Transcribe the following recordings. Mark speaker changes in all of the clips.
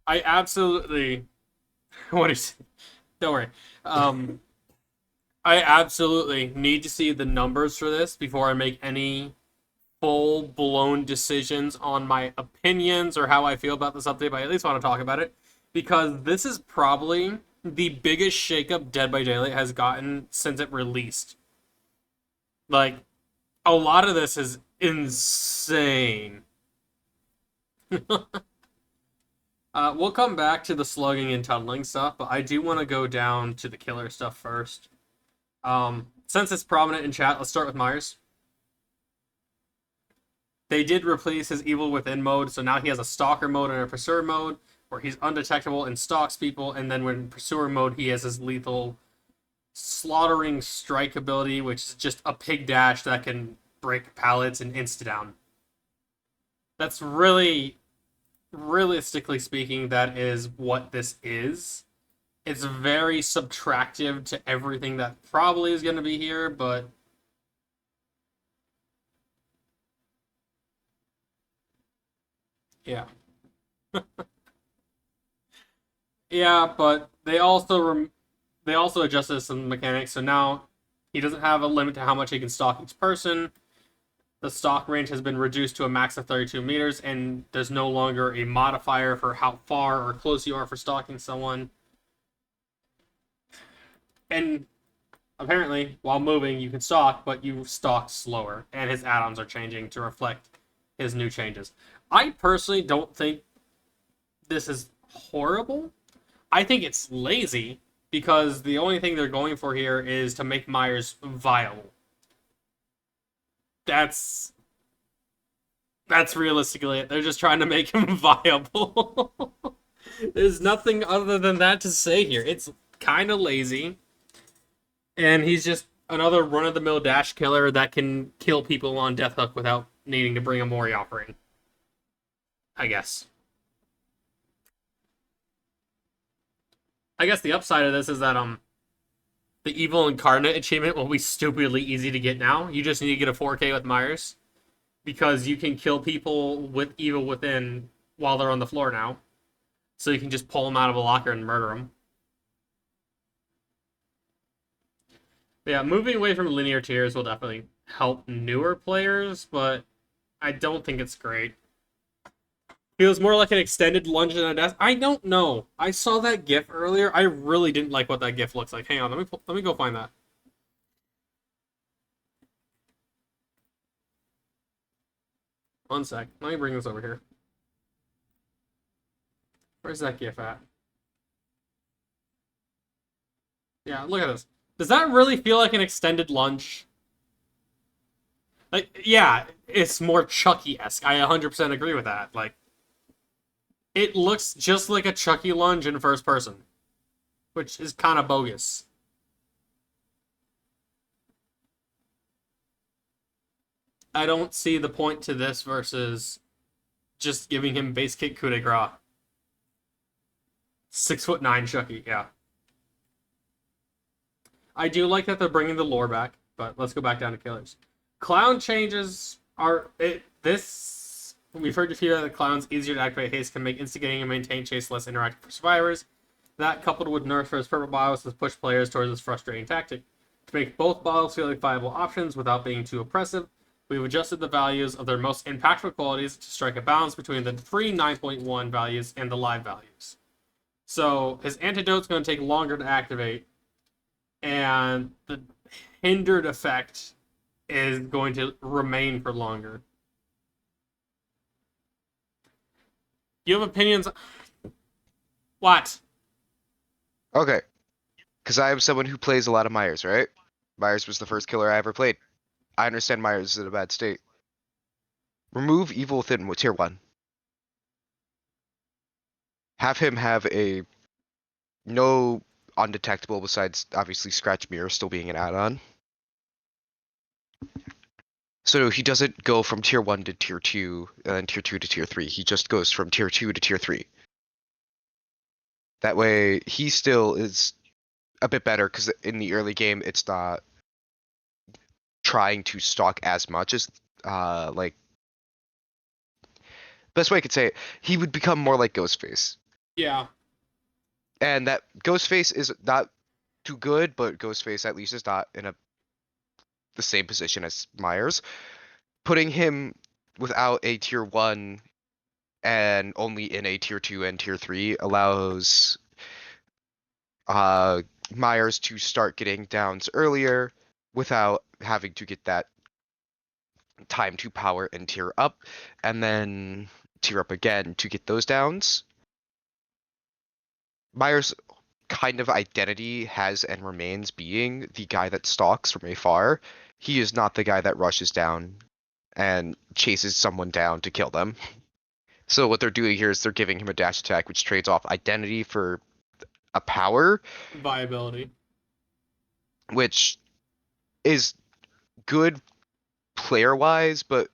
Speaker 1: I absolutely. What is? Don't worry. Um, I absolutely need to see the numbers for this before I make any full blown decisions on my opinions or how I feel about this update. But I at least want to talk about it because this is probably the biggest shakeup Dead by Daylight has gotten since it released. Like, a lot of this is insane. We'll come back to the slugging and tunneling stuff, but I do want to go down to the killer stuff first. Since it's prominent in chat, let's start with Myers. They did replace his Evil Within mode, so now he has a Stalker mode and a Pursuer mode, where he's undetectable and stalks people, and then when in Pursuer mode, he has his lethal Slaughtering Strike ability, which is just a pig dash that can break pallets and insta-down. That's really, realistically speaking, that is what this is. It's very subtractive to everything that probably is going to be here, but yeah. Yeah, but they also adjusted some mechanics, so now he doesn't have a limit to how much he can stalk each person. The stalk range has been reduced to a max of 32 meters, and there's no longer a modifier for how far or close you are for stalking someone. And apparently, while moving, you can stalk, but you stalk slower, and his add-ons are changing to reflect his new changes. I personally don't think this is horrible. I think it's lazy because the only thing they're going for here is to make Myers viable. That's that's realistically it. They're just trying to make him viable. There's nothing other than that to say here. It's kind of lazy, and he's just another run-of-the-mill dash killer that can kill people on Death Hook without needing to bring a Mori offering. I guess. I guess the upside of this is that the Evil Incarnate achievement will be stupidly easy to get now. You just need to get a 4K with Myers because you can kill people with Evil Within while they're on the floor now. So you can just pull them out of a locker and murder them. But yeah, moving away from linear tiers will definitely help newer players, but I don't think it's great. Feels more like an extended lunge than a death. I don't know. I saw that GIF earlier. I really didn't like what that GIF looks like. Hang on, let me go find that. One sec. Let me bring this over here. Where's that GIF at? Yeah, look at this. Does that really feel like an extended lunge? Like, yeah, it's more Chucky-esque. I 100% agree with that. Like, it looks just like a Chucky lunge in first person, which is kind of bogus. I don't see the point to this versus just giving him base kick coup de grace. 6'9" Chucky, yeah. I do like that they're bringing the lore back, but let's go back down to killers. Clown changes are this. We've heard feedback that clowns easier to activate haste can make instigating and maintain chase less interactive for survivors. That, coupled with nerfs for his purple bottles, has pushed players towards this frustrating tactic. To make both bottles feel like viable options without being too oppressive, we've adjusted the values of their most impactful qualities to strike a balance between the free 9.1 values and the live values. So his antidote's going to take longer to activate, and the hindered effect is going to remain for longer. You have opinions? What?
Speaker 2: Okay, because I am someone who plays a lot of Myers, right? Myers was the first killer I ever played. I understand Myers is in a bad state. Remove Evil Within with tier 1. Have him have a no undetectable besides obviously Scratch Mirror still being an add-on. So he doesn't go from tier 1 to tier 2 and then tier 2 to tier 3. He just goes from tier 2 to tier 3. That way he still is a bit better because in the early game it's not trying to stalk as much as like best way I could say it, he would become more like Ghostface.
Speaker 1: Yeah.
Speaker 2: And that Ghostface is not too good, but Ghostface at least is not in the same position as Myers. Putting him without a tier 1 and only in a tier 2 and tier 3 allows Myers to start getting downs earlier without having to get that time to power and tier up, and then tier up again to get those downs. Myers' kind of identity has and remains being the guy that stalks from afar. He is not the guy that rushes down and chases someone down to kill them. So what they're doing here is they're giving him a dash attack, which trades off identity for a power,
Speaker 1: Viability.
Speaker 2: which is good player wise, but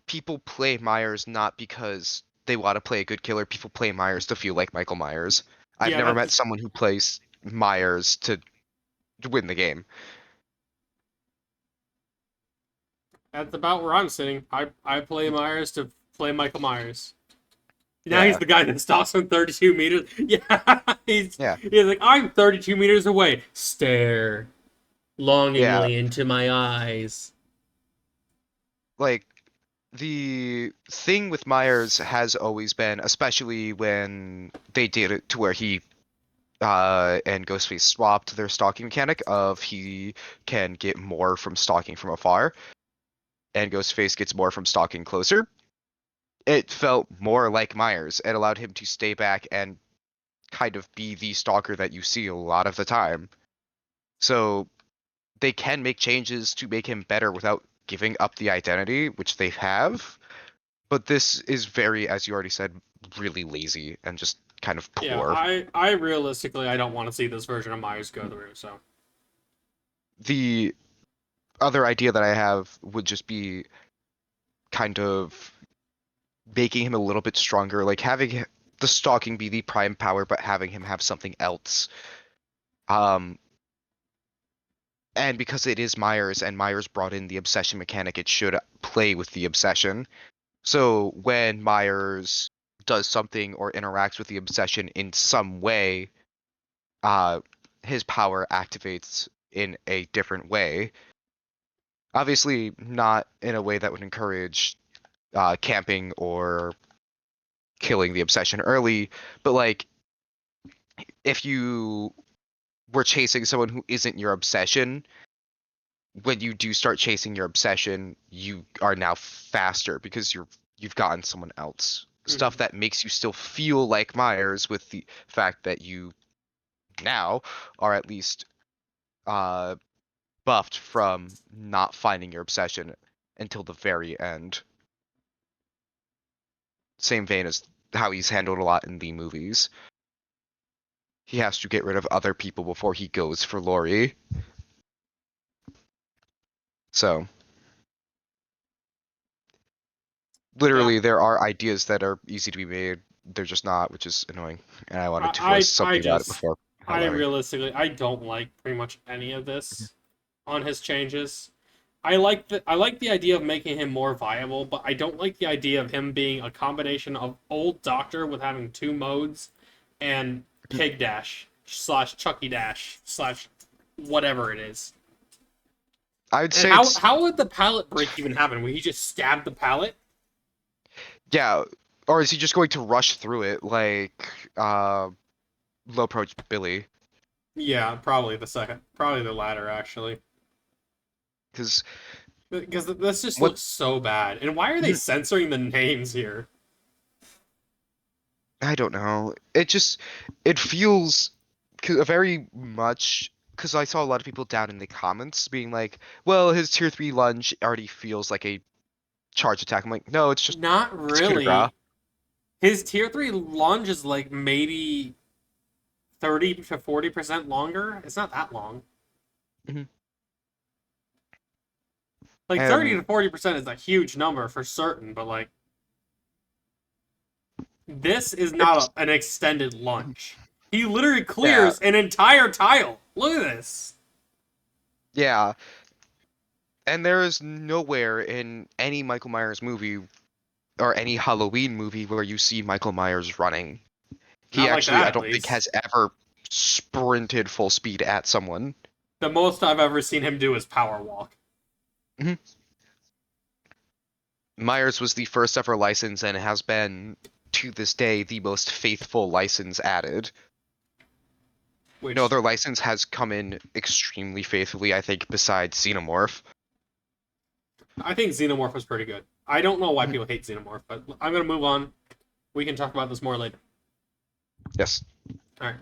Speaker 2: people play Myers not because they want to play a good killer. People play Myers to feel like Michael Myers. I've
Speaker 1: Yeah,
Speaker 2: never met
Speaker 1: that's
Speaker 2: someone who plays Myers to win the game.
Speaker 1: that's about where I'm sitting. I play Myers to play Michael Myers. Now he's
Speaker 2: Yeah,
Speaker 1: the guy that stops from 32 meters. Yeah,
Speaker 2: yeah,
Speaker 1: he's like, I'm 32 meters away. Stare
Speaker 2: yeah.
Speaker 1: longingly into my eyes.
Speaker 2: Like the thing with Myers has always been, especially when they did it to where he and Ghostface swapped their stalking mechanic of he can get more from stalking from afar, and Ghostface gets more from stalking closer. It felt more like Myers. It allowed him to stay back and kind of be the stalker that you see a lot of the time. So they can make changes to make him better without giving up the identity, which they have. But this is very, as you already said, really lazy and just kind of
Speaker 1: Yeah,
Speaker 2: poor.
Speaker 1: I realistically I don't want to see this version of Myers go through. So
Speaker 2: The other idea that I have would just be kind of making him a little bit stronger, like having the stalking be the prime power, but having him have something else. Um, and because it is Myers and Myers brought in the obsession mechanic, it should play with the obsession. So when Myers does something or interacts with the obsession in some way, uh, his power activates in a different way. Obviously, not in a way that would encourage camping or killing the obsession early, but like if you were chasing someone who isn't your obsession, when you do start chasing your obsession, you are now faster because you've gotten someone else. Stuff
Speaker 1: mhm.
Speaker 2: that makes you still feel like Myers with the fact that you now are at least uh buffed from not finding your obsession until the very end. Same vein as how he's handled a lot in the movies. He has to get rid of other people before he goes for Lori. So
Speaker 1: Yeah,
Speaker 2: literally there are ideas that are easy to be made. They're just not, which is annoying. And I wanted to voice
Speaker 1: I
Speaker 2: something about it
Speaker 1: just
Speaker 2: before
Speaker 1: I
Speaker 2: Larry.
Speaker 1: realistically I don't like pretty much any of
Speaker 2: Mhm.
Speaker 1: this on his changes. I like the idea of making him more viable, but I don't like the idea of him being a combination of old Doctor with having two modes and Pig Dash slash Chucky Dash slash whatever it is.
Speaker 2: I'd
Speaker 1: And
Speaker 2: say it's
Speaker 1: how would the pallet break even happen? Would he just stab the pallet?
Speaker 2: yeah, or is he just going to rush through it like low approach Billy?
Speaker 1: Yeah, probably the second, probably the latter actually.
Speaker 2: Because
Speaker 1: Because this just
Speaker 2: what
Speaker 1: looks so bad. And why are they censoring the names here?
Speaker 2: I don't know. It feels very much because I saw a lot of people down in the comments being like, "Well, his tier 3 lunge already feels like a charge attack." I'm like, "No,
Speaker 1: Not
Speaker 2: it's coup de grace."
Speaker 1: really. His tier 3 lunge is like maybe 30 to 40% longer. It's not that long.
Speaker 2: Mhm.
Speaker 1: Like 30
Speaker 2: And
Speaker 1: to 40% is a huge number for certain, but like this is
Speaker 2: it's
Speaker 1: not an extended lunge. He literally
Speaker 2: yeah,
Speaker 1: clears an entire tile. Look at this.
Speaker 2: yeah. And there is nowhere in any Michael Myers movie or any Halloween movie where you see Michael Myers running. He
Speaker 1: Not like
Speaker 2: actually,
Speaker 1: that,
Speaker 2: I
Speaker 1: at
Speaker 2: don't think,
Speaker 1: least.
Speaker 2: has ever sprinted full speed at someone.
Speaker 1: The most I've ever seen him do is power walk.
Speaker 2: Mhm. Myers was the first ever license and has been, to this day, the most faithful license added. No
Speaker 1: Which
Speaker 2: other license has come in extremely faithfully, I think, besides Xenomorph.
Speaker 1: I think Xenomorph was pretty good. I don't know why
Speaker 2: Mhm.
Speaker 1: people hate Xenomorph, but I'm gonna move on. We can talk about this more later.
Speaker 2: Yes.
Speaker 1: All right.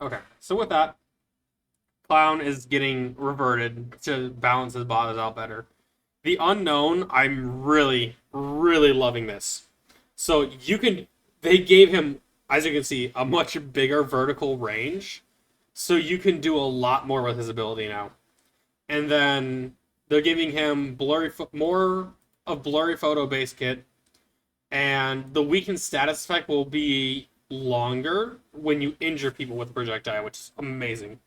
Speaker 1: Okay. So with that, Clown is getting reverted to balance his bodies out better. The Unknown, I'm really, really loving this. So you can, they gave him, as you can see, a much bigger vertical range. So you can do a lot more with his ability now. And then they're giving him more of blurry photo base kit, and the weakened status effect will be longer when you injure people with a projectile, which is amazing.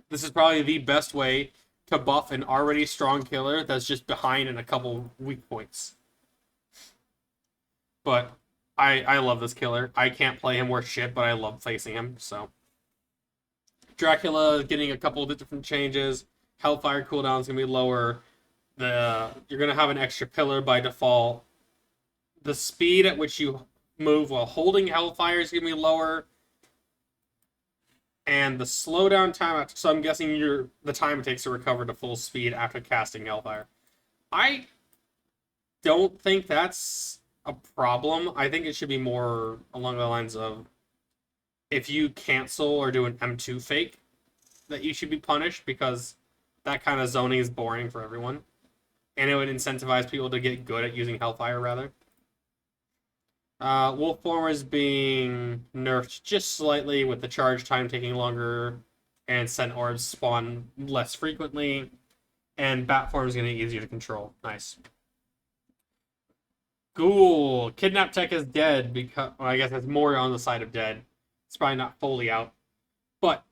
Speaker 1: This is probably the best way to buff an already strong killer that's just behind in a couple weak points. But I love this killer. I can't play him worth shit, but I love facing him. So Dracula getting a couple of different changes. Hellfire cooldown is gonna be lower. You're gonna have an extra pillar by default. The speed at which you move while holding Hellfire is gonna be lower. And the slowdown time, so I'm guessing the time it takes to recover to full speed after casting Hellfire. I don't think that's a problem. I think it should be more along the lines of if you cancel or do an M2 fake, that you should be punished because that kind of zoning is boring for everyone. And it would incentivize people to get good at using Hellfire rather. Wolf Form is being nerfed just slightly with the charge time taking longer and Scent Orbs spawn less frequently. And Bat Form is getting easier to control. Nice. Ghoul. Kidnap Tech is dead because, well, I guess it's more on the side of dead. It's probably not fully out. But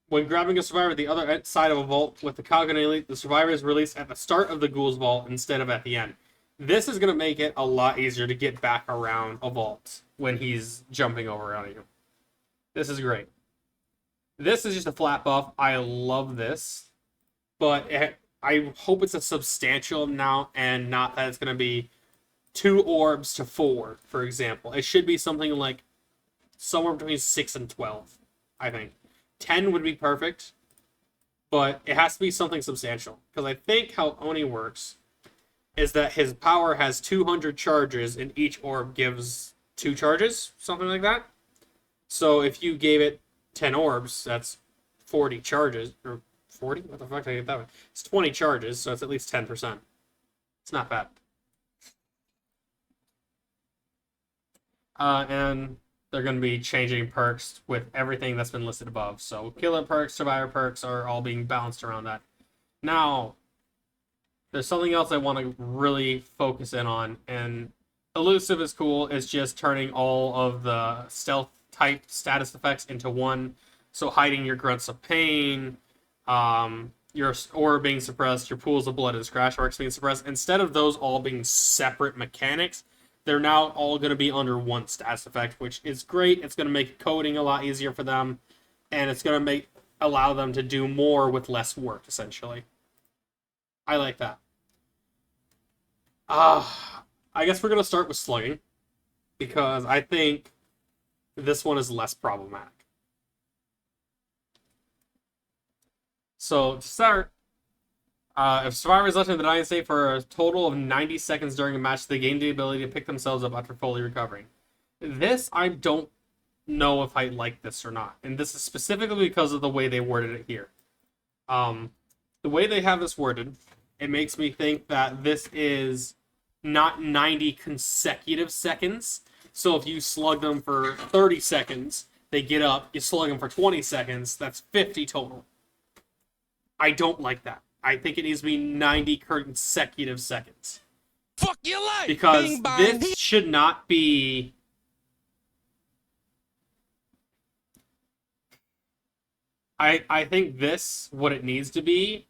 Speaker 1: when grabbing a survivor at the other side of a vault with the Cognate Elite, the survivor is released at the start of the Ghoul's vault instead of at the end. This is going to make it a lot easier to get back around a vault when he's jumping over on you. This is great. This is just a flat buff. I love this. But I hope it's a substantial amount and not that it's going to be 2 orbs to 4, for example. It should be something like somewhere between 6 and 12, I think. 10 would be perfect, but it has to be something substantial. Because I think how Oni works is that his power has 200 charges and each orb gives 2 charges, something like that. So if you gave it 10 orbs, that's 40 charges. Or 40? What the fuck did I get that one? It's 20 charges, so it's at least 10%. It's not bad. And they're going to be changing perks with everything that's been listed above. So killer perks, survivor perks are all being balanced around that. Now, there's something else I want to really focus in on, and Elusive is cool. It's just turning all of the stealth type status effects into one. So hiding your grunts of pain, your aura being suppressed, your pools of blood and scratch marks being suppressed. Instead of those all being separate mechanics, they're now all going to be under one status effect, which is great. It's going to make coding a lot easier for them, and it's going to allow them to do more with less work, essentially. I like that. I guess we're going to start with slugging, because I think this one is less problematic. So, to start, if survivors left in the dying state for a total of 90 seconds during a match, they gain the ability to pick themselves up after fully recovering. This, I don't know if I like this or not. And this is specifically because of the way they worded it here. The way they have this worded, it makes me think that this is not 90 consecutive seconds. So if you slug them for 30 seconds, they get up, you slug them for 20 seconds, that's 50 total. I don't like that. I think it needs to be 90 consecutive seconds.
Speaker 3: Fuck your life!
Speaker 1: Because this should not be... I think this, what it needs to be,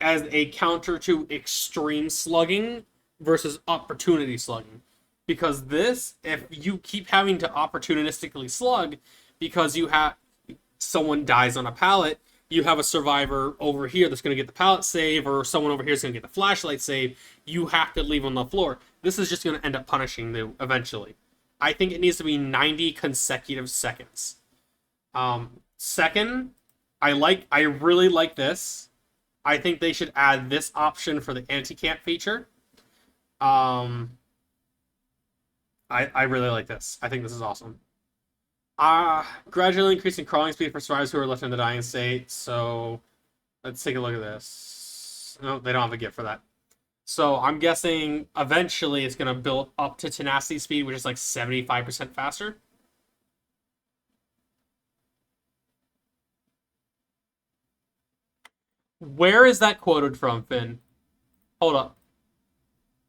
Speaker 1: as a counter to extreme slugging versus opportunity slugging. Because this, if you keep having to opportunistically slug because you have someone dies on a pallet, you have a survivor over here that's going to get the pallet save, or someone over here is going to get the flashlight save. You have to leave on the floor. This is just going to end up punishing you eventually. I think it needs to be 90 consecutive seconds. Second, I really like this. I think they should add this option for the anti-camp feature. I really like this. I think this is awesome. Gradually increasing crawling speed for survivors who are left in the dying state. So let's take a look at this. No, they don't have a gift for that. So I'm guessing eventually it's going to build up to tenacity speed, which is like 75% faster. Where is that quoted from, Finn? Hold up.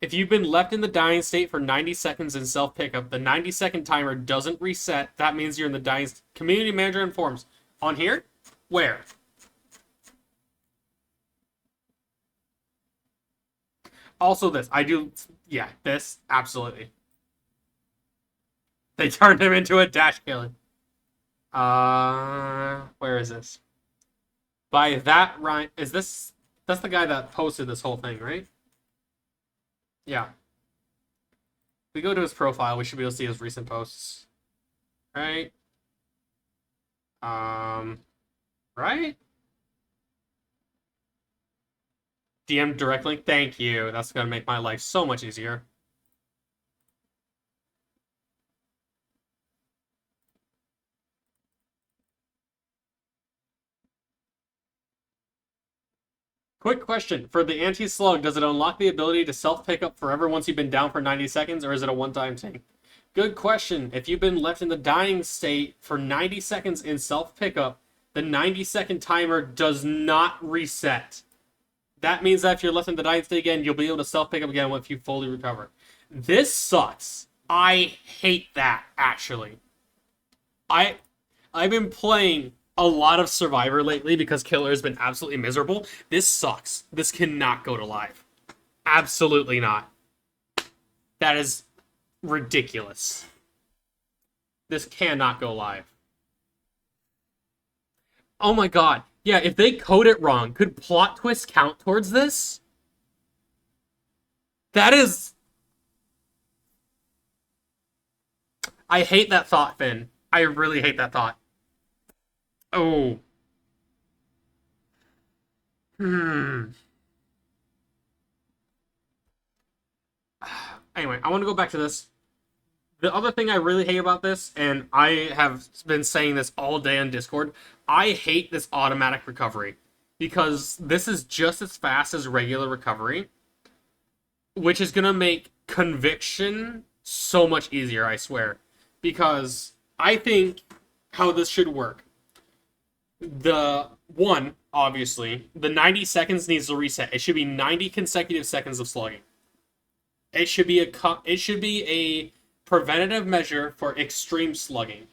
Speaker 1: If you've been left in the dying state for 90 seconds in self-pickup, the 90-second timer doesn't reset. That means you're in the dying state. Community manager informs. On here? Where? Also this. Yeah, this. Absolutely. They turned him into a dash killer. Where is this? By that right, is this... That's the guy that posted this whole thing, right? Yeah. If we go to his profile, we should be able to see his recent posts. Right? Right? DM direct link. Thank you. That's going to make my life so much easier. Quick question. For the anti-slug, does it unlock the ability to self-pickup forever once you've been down for 90 seconds, or is it a one-time thing? Good question. If you've been left in the dying state for 90 seconds in self-pickup, the 90-second timer does not reset. That means that if you're left in the dying state again, you'll be able to self-pickup again once you fully recover. This sucks. I hate that, actually. I've been playing a lot of Survivor lately because Killer has been absolutely miserable. This sucks. This cannot go to live. Absolutely not. That is ridiculous. This cannot go live. Oh my god. Yeah, if they code it wrong, could plot twist count towards this? That is... I hate that thought, Finn. I really hate that thought. Oh. Anyway, I want to go back to this. The other thing I really hate about this, and I have been saying this all day on Discord, I hate this automatic recovery. Because this is just as fast as regular recovery, which is going to make conviction so much easier, I swear. Because I think how this should work. Obviously, the 90 seconds needs to reset. It should be 90 consecutive seconds of slugging. It should be a preventative measure for extreme slugging,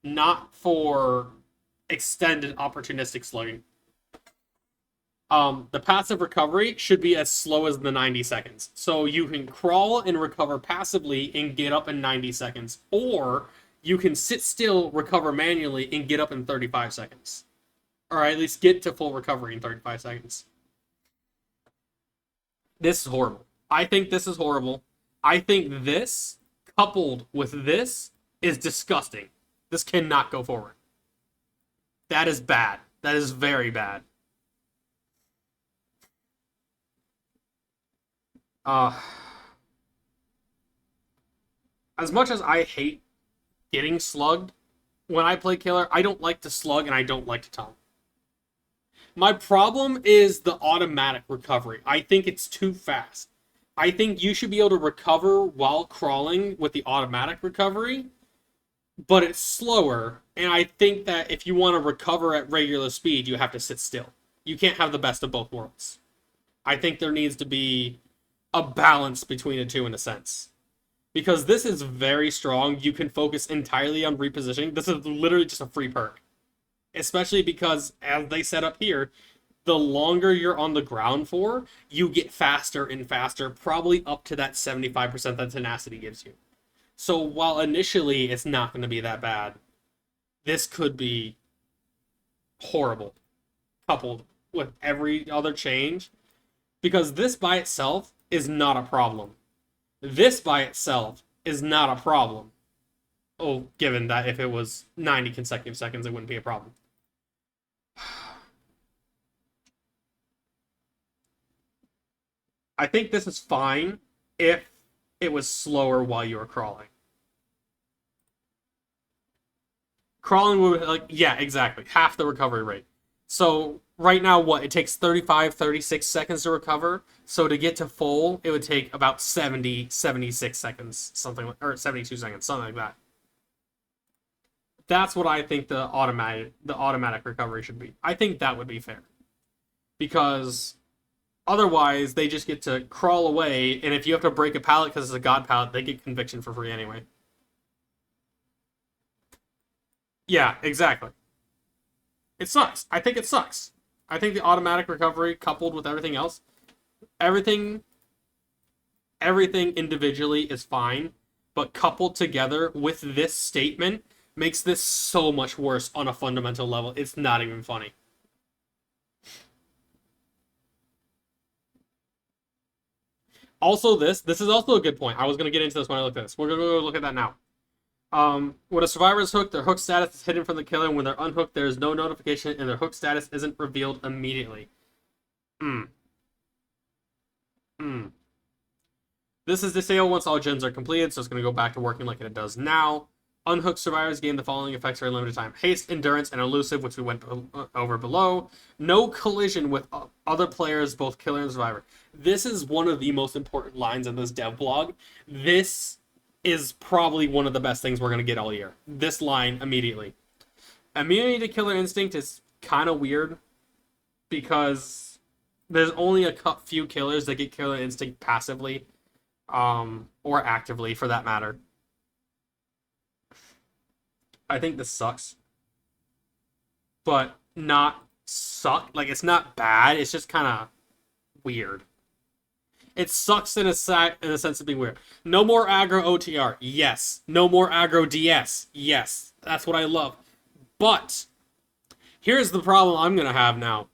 Speaker 1: not for extended opportunistic slugging. The passive recovery should be as slow as the 90 seconds. So you can crawl and recover passively and get up in 90 seconds. Or you can sit still, recover manually, and get up in 35 seconds. Or at least get to full recovery in 35 seconds. This is horrible. I think this is horrible. I think this, coupled with this, is disgusting. This cannot go forward. That is bad. That is very bad. As much as I hate getting slugged when I play Killer, I don't like to slug and I don't like to tunnel. My problem is the automatic recovery. I think it's too fast. I think you should be able to recover while crawling with the automatic recovery, but it's slower. And I think that if you want to recover at regular speed, you have to sit still. You can't have the best of both worlds. I think there needs to be a balance between the two in a sense. Because this is very strong. You can focus entirely on repositioning. This is literally just a free perk. Especially because, as they set up here, the longer you're on the ground for, you get faster and faster, probably up to that 75% that tenacity gives you. So while initially it's not going to be that bad, this could be horrible, coupled with every other change, because this by itself is not a problem. This by itself is not a problem. Oh, given that if it was 90 consecutive seconds, it wouldn't be a problem. I think this is fine if it was slower while you were crawling. Crawling would, like, yeah, exactly. Half the recovery rate. So right now, what? It takes 35, 36 seconds to recover. So to get to full, it would take about 70, 76 seconds, something like, or 72 seconds, something like that. That's what I think the automatic recovery should be. I think that would be fair. Because otherwise, they just get to crawl away, and if you have to break a pallet because it's a god pallet, they get conviction for free anyway. Yeah, exactly. It sucks. I think it sucks. I think the automatic recovery coupled with everything else, everything individually is fine, but coupled together with this statement makes this so much worse on a fundamental level. It's not even funny. Also, this is also a good point. I was going to get into this when I looked at this. We're going to go look at that now. When a survivor is hooked, their hook status is hidden from the killer. When they're unhooked, there is no notification, and their hook status isn't revealed immediately. This is disabled once all gens are completed, so it's going to go back to working like it does now. Unhooked survivors gain the following effects for a limited time: haste, endurance, and elusive, which we went over below. No collision with other players, both killer and survivor. This is one of the most important lines in this dev blog. This is probably one of the best things we're going to get all year. This line immediately. Immunity to killer instinct is kind of weird because there's only a few killers that get killer instinct passively, or actively for that matter. I think this sucks, but not suck. Like, it's not bad. It's just kind of weird. It sucks in a sense of being weird. No more aggro OTR. Yes. No more aggro DS. Yes. That's what I love. But here's the problem I'm going to have now.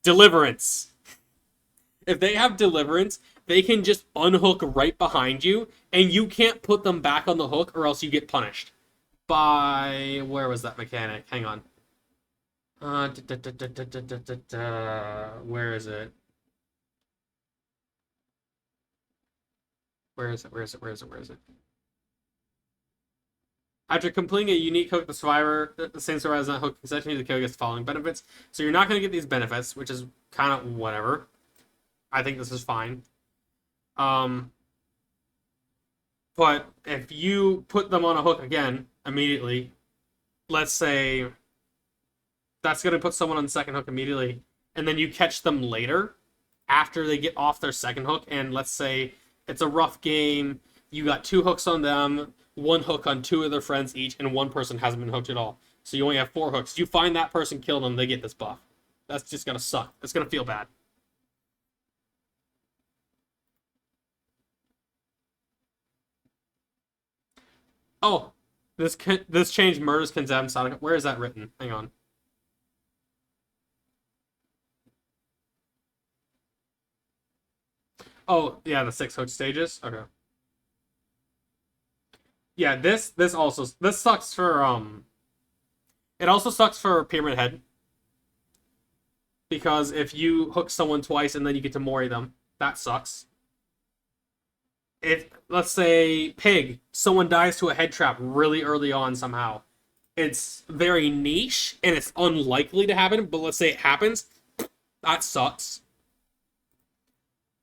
Speaker 1: Deliverance. If they have deliverance, they can just unhook right behind you, and you can't put them back on the hook or else you get punished. By... Where was that mechanic? Hang on. Where is it? Where is it? After completing a unique hook, the same survivor has not hooked concessionally, the killer gets the following benefits. So you're not going to get these benefits, which is kind of whatever. I think this is fine. But if you put them on a hook again, immediately, let's say that's going to put someone on the second hook immediately, and then you catch them later, after they get off their second hook, and let's say it's a rough game, you got 2 hooks on them, 1 hook on 2 of their friends each, and 1 person hasn't been hooked at all. So you only have 4 hooks. You find that person, kill them, they get this buff. That's just going to suck. It's going to feel bad. Oh, this change murders condemned Sonic. Where is that written? Hang on. Oh, yeah, the 6 hook stages. Okay. Yeah, this sucks for it also sucks for Pyramid Head. Because if you hook someone twice and then you get to mori them, that sucks. If, let's say, Pig, someone dies to a head trap really early on somehow. It's very niche, and it's unlikely to happen, but let's say it happens, that sucks.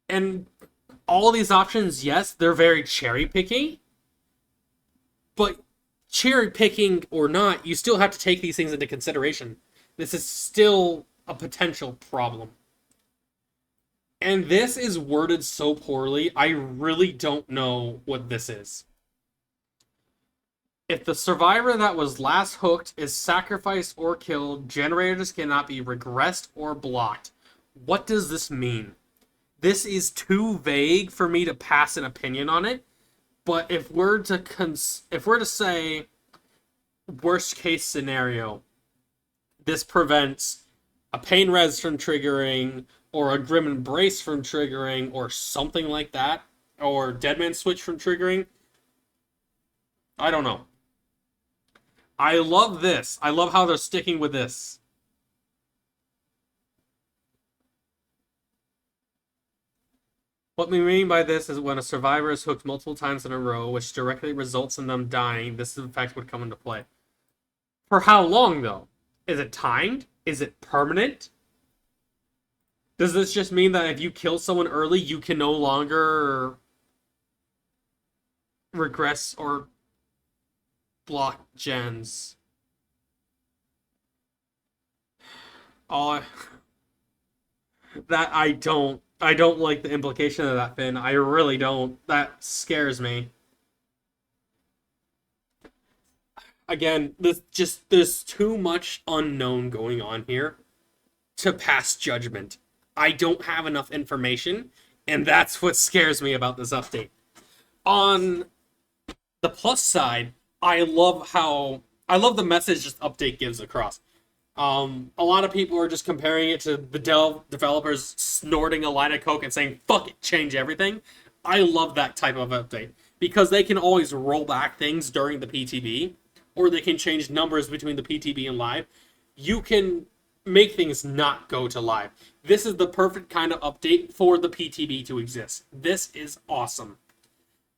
Speaker 1: And all these options, yes, they're very cherry-picking, but cherry-picking or not, you still have to take these things into consideration. This is still a potential problem. And this is worded so poorly, I really don't know what this is. If the survivor that was last hooked is sacrificed or killed, generators cannot be regressed or blocked. What does this mean? This is too vague for me to pass an opinion on it. But if we're to say worst case scenario, this prevents a pain res from triggering, or a grim embrace from triggering, or something like that, or Deadman Switch from triggering. I don't know. I love this. I love how they're sticking with this. What we mean by this is when a survivor is hooked multiple times in a row, which directly results in them dying, this effect would come into play. For how long, though? Is it timed? Is it permanent? Does this just mean that if you kill someone early, you can no longer regress or block gens? Oh, that I don't like the implication of that, Finn. I really don't. That scares me. Again, there's too much unknown going on here to pass judgment. I don't have enough information, and that's what scares me about this update. On the plus side, I love the message this update gives across. A lot of people are just comparing it to the developers snorting a line of coke and saying, fuck it, change everything. I love that type of update, because they can always roll back things during the PTB, or they can change numbers between the PTB and live. You can make things not go to live. This is the perfect kind of update for the PTB to exist. This is awesome.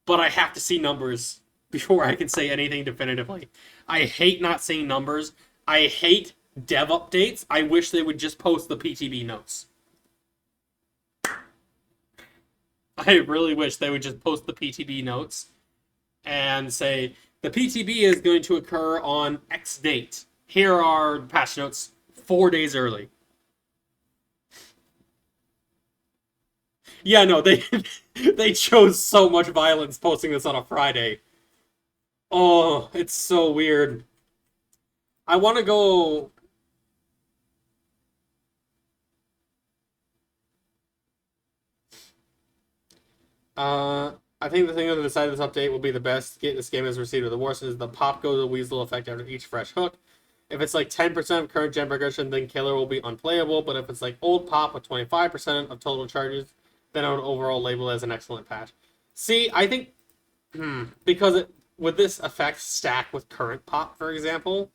Speaker 1: But I have to see numbers before I can say anything definitively. I hate not seeing numbers. I hate dev updates. I wish they would just post the PTB notes. I really wish they would just post the PTB notes and say, the PTB is going to occur on X date. Here are patch notes 4 days early. Yeah, no, they chose so much violence posting this on a Friday. Oh, it's so weird. I want to go... I think the thing on the side of this update will be the best this game has received. The worst is the pop goes a weasel effect after each fresh hook. If it's like 10% of current gen progression, then killer will be unplayable. But if it's like old pop with 25% of total charges, then I would overall label it as an excellent patch. See, I think because with this effect stack with current pop, for example,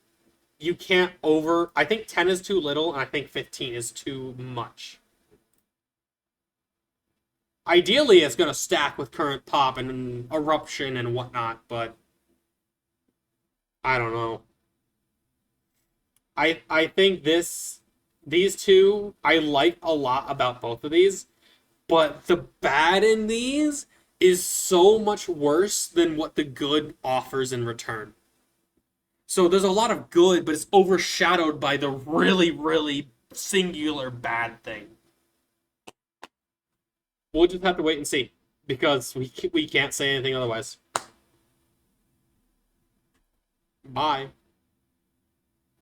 Speaker 1: you can't over... I think 10 is too little, and I think 15 is too much. Ideally, it's going to stack with current pop and eruption and whatnot, but I don't know. I think these two, I like a lot about both of these, but the bad in these is so much worse than what the good offers in return. So there's a lot of good, but it's overshadowed by the really, really singular bad thing. We'll just have to wait and see, because we can't say anything otherwise. Bye.